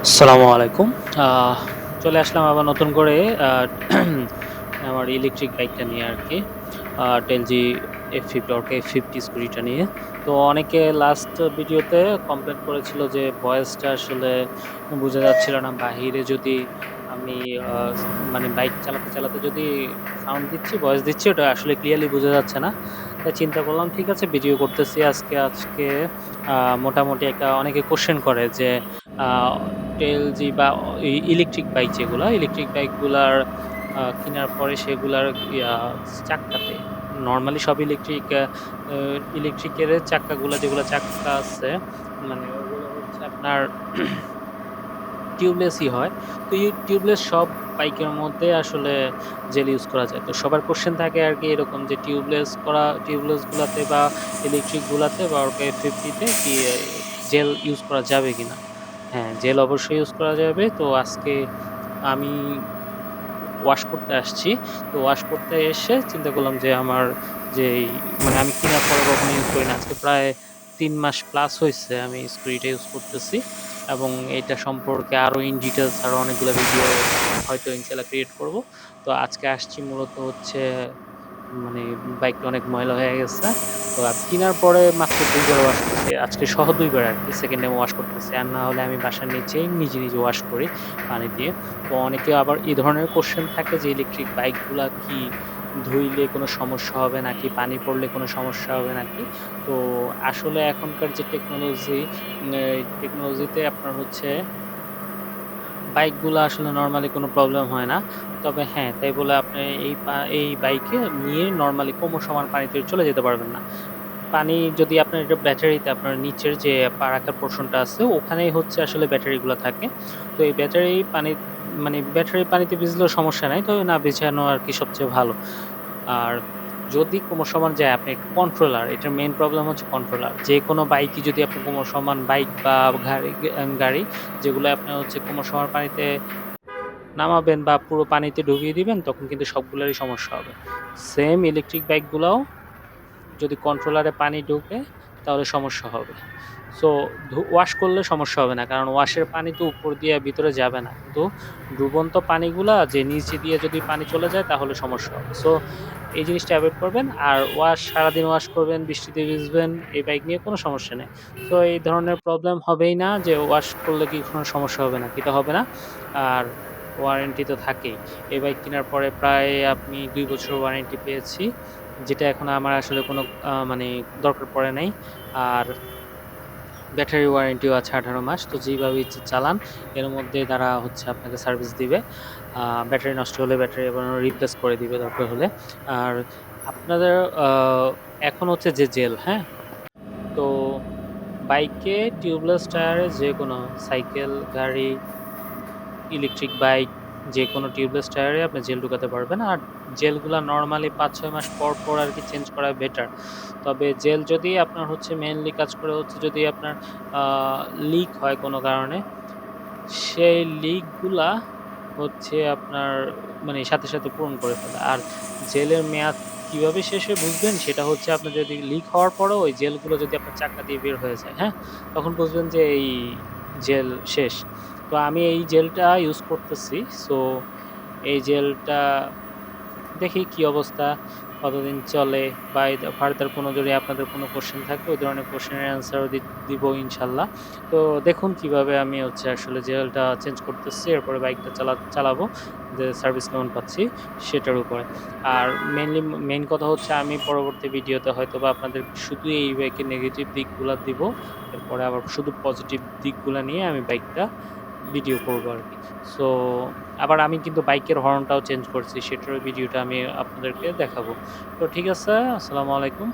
আসসালামু আলাইকুম। আহ চলে আসলাম আবার নতুন করে আ আমার ইলেকট্রিক বাইকটা নিয়ে আরকি। টেলজি F50 অর্কে F50 স্কুটিটা নিয়ে। তো অনেকে লাস্ট ভিডিওতে কমপ্লেইন করেছিল যে ভয়েসটা আসলে বোঝা যাচ্ছিল না। বাহিরে যদি আমি আ মানে বাইক চালাতে যদি সাউন্ড দিচ্ছি, ভয়েস দিচ্ছি ওটা আসলে ক্লিয়ারলি বোঝা যাচ্ছে না। তাই চিন্তা করলাম ঠিক আছে ভিডিও করতেছি আজকে আ মোটামুটি একটা অনেকে কোয়েশ্চেন করে যে আ টেলজি বা ইলেকট্রিক বাইক যেগুলা, ইলেকট্রিক বাইকগুলার কিনার পরে সেগুলার চাক্কাতে নরমালি সব ইলেকট্রিকের চাক্কাগুলা যেগুলা চাক্কা আছে মানে ওগুলো হচ্ছে আপনার টিউবলেসই হয়। তো এই টিউবলেস সব বাইকের মধ্যে আসলে জেল ইউজ করা যায়। তো সবার কোয়েশ্চেন থাকে আরকি এরকম যে টিউবলেস গুলাতে বা ইলেকট্রিক গুলাতে বা অর্কা F50 তে কি জেল ইউজ করা যাবে কিনা? হ্যাঁ, জেল অবশ্যই ইউজ করা যাবে। তো আজকে আমি ওয়াশ করতে আসছি। তো ওয়াশ করতে এসে চিন্তা করলাম যে আমার যেই মানে আমি কেনার পরে কখনো ইউজ করি না। আজকে প্রায় ৩ মাস প্লাস হইছে আমি স্কুটিটা ইউজ করতেছি এবং এটা সম্পর্কে আরো ইন ডিটেইলস আরো অনেকগুলো ভিডিও হয়তো ইনশাআল্লাহ ক্রিয়েট করব। তো আজকে আসছি মূলত হচ্ছে মানে বাইকটা অনেক ময়লা হয়ে গেছে। তো কিনার পরে মাত্র ২ বার ওয়াশ করছি। আজকে সহ ২ বার আরকি। 2nd টাইম ওয়াশ করতেছি। আর না হলে আমি বাসার নিচেই নিজে ওয়াশ করি পানি দিয়ে। তো অনেকে আবার এই ধরনের কোয়েশ্চেন থাকে যে ইলেকট্রিক বাইকগুলা কি ধুইলে কোনো সমস্যা হবে নাকি? পানি পড়লে কোনো সমস্যা হবে নাকি? তো আসলে এখনকার যে এই টেকনোলজিতে আপনার হচ্ছে বাইকগুলা আসলে নরমালি কোনো প্রবলেম হয় না। তবে হ্যাঁ, তাই বলে আপনি এই বাইকে নিয়ে নরমালি কোমর সমান পানিতে চলে যেতে পারবেন না। পানি যদি আপনার এটা ব্যাটারিতে আপনার নিচের যে পা রাখার পোরশনটা আছে ওখানেই হচ্ছে আসলে ব্যাটারিগুলা থাকে। তো এই ব্যাটারি পানিতে ভিজলেও সমস্যা নাই। তবে না ভিজানো আরকি সবচেয়ে ভালো। আর যদি কোমর সমান যায় আপনি একটা কন্ট্রোলার, এটার মেইন প্রবলেম হচ্ছে কন্ট্রোলার। যেকোনো বাইকই যদি আপনি কোমর সমান বাইক বা গাড়ি যেগুলো আপনার হচ্ছে কোমর সমান পানিতে নামাবেন বা পুরো পানিতে ডুবিয়ে দিবেন তখন কিন্তু সবগুলারই সমস্যা হবে। সেম ইলেকট্রিক বাইকগুলাও যদি কন্ট্রোলারে পানি ঢুকে তাহলে সমস্যা হবে। সো ওয়াশ করলে সমস্যা হবে না। কারণ ওয়াশের পানি তো উপর দিয়ে ভিতরে যাবে না। কিন্তু ডুবন্ত পানিগুলা যে নিচে দিয়ে যদি পানি চলে যায় তাহলে সমস্যা হবে। সো এই জিনিসটা এভয়েড করবেন। আর সারাদিন ওয়াশ করবেন, বৃষ্টিতে ভিজবেন, এই বাইক নিয়ে কোনো সমস্যা নেই। সো এই ধরনের প্রবলেম হবেই না যে ওয়াশ করলে কি কোনো সমস্যা হবে নাকি? এটা হবে না। আর ওয়ারেন্টি তো থাকেই। এই বাইক কেনার পরে প্রায় আপনি ২ বছর ওয়ারেন্টি পেয়েছি। যেটা এখন আমার আসলে কোনো মানে দরকার পড়ে নাই। আর ব্যাটারি ওয়ারেন্টিও আছে ১৮ মাস। তো যেইভাবে ইচ্ছে চালান। এর মধ্যে তারা হচ্ছে আপনাকে সার্ভিস দিবে। আ ব্যাটারি নষ্ট হলে ব্যাটারি আবার রিপ্লেস করে দিবে দরকার হলে। আর আপনাদের আ এখন হচ্ছে যে জেল, হ্যাঁ? তো বাইকে টিউবলেস টায়ারে যেকোনো সাইকেল, গাড়ি ইলেকট্রিক বাইক যেকোনো টিউবলেস টায়ারে আপনি জেল ঢুকাতে পারবেন। আর জেলগুলা নরমালি ৫-৬ মাস পর আরকি চেঞ্জ করা বেটার। তবে জেল যদি আপনার হচ্ছে মেইনলি কাজ করে হচ্ছে যদি আপনার আ লিক হয় কোনো কারণে, সেই লিকগুলা হচ্ছে আপনার মানে সাথে পূরণ করে ফেলে। আর জেলের মেয়াদ কিভাবে শেষ হয় বুঝবেন? সেটা হচ্ছে আপনার যদি লিক হওয়ার পরেও ওই জেলগুলো যদি আপনার চাক্কা দিয়ে বের হয়ে যায়, হ্যাঁ? তখন বুঝবেন যে এই জেল শেষ। তো আমি এই জেলটা ইউজ করতেছি। সো এই জেলটা দেখি কি অবস্থা, কতদিন চলে বা ফার্দার কোনো যদি আপনাদের কোনো কোয়েশ্চেন থাকে ওই ধরনের কোয়েশ্চেনের অ্যান্সারও দিব ইনশাল্লাহ। তো দেখুন কিভাবে আমি হচ্ছে আসলে জেলটা চেঞ্জ করতেছি। এরপরে বাইকটা চালাবো। যে সার্ভিস কেমন পাচ্ছি সেটার উপরে। আর মেইন কথা হচ্ছে আমি পরবর্তী ভিডিওতে হয়তোবা আপনাদের শুধু এই বাইকের নেগেটিভ দিকগুলা দিব। এরপরে আবার শুধু পজিটিভ দিকগুলা নিয়ে আমি বাইকটা ভিডিও করব আরকি। সো আবার আমি কিন্তু বাইকের হর্নটাও চেঞ্জ করছি। সেটারও ভিডিওটা আমি আপনাদেরকে দেখাবো। তো ঠিক আছে, আসসালামু আলাইকুম।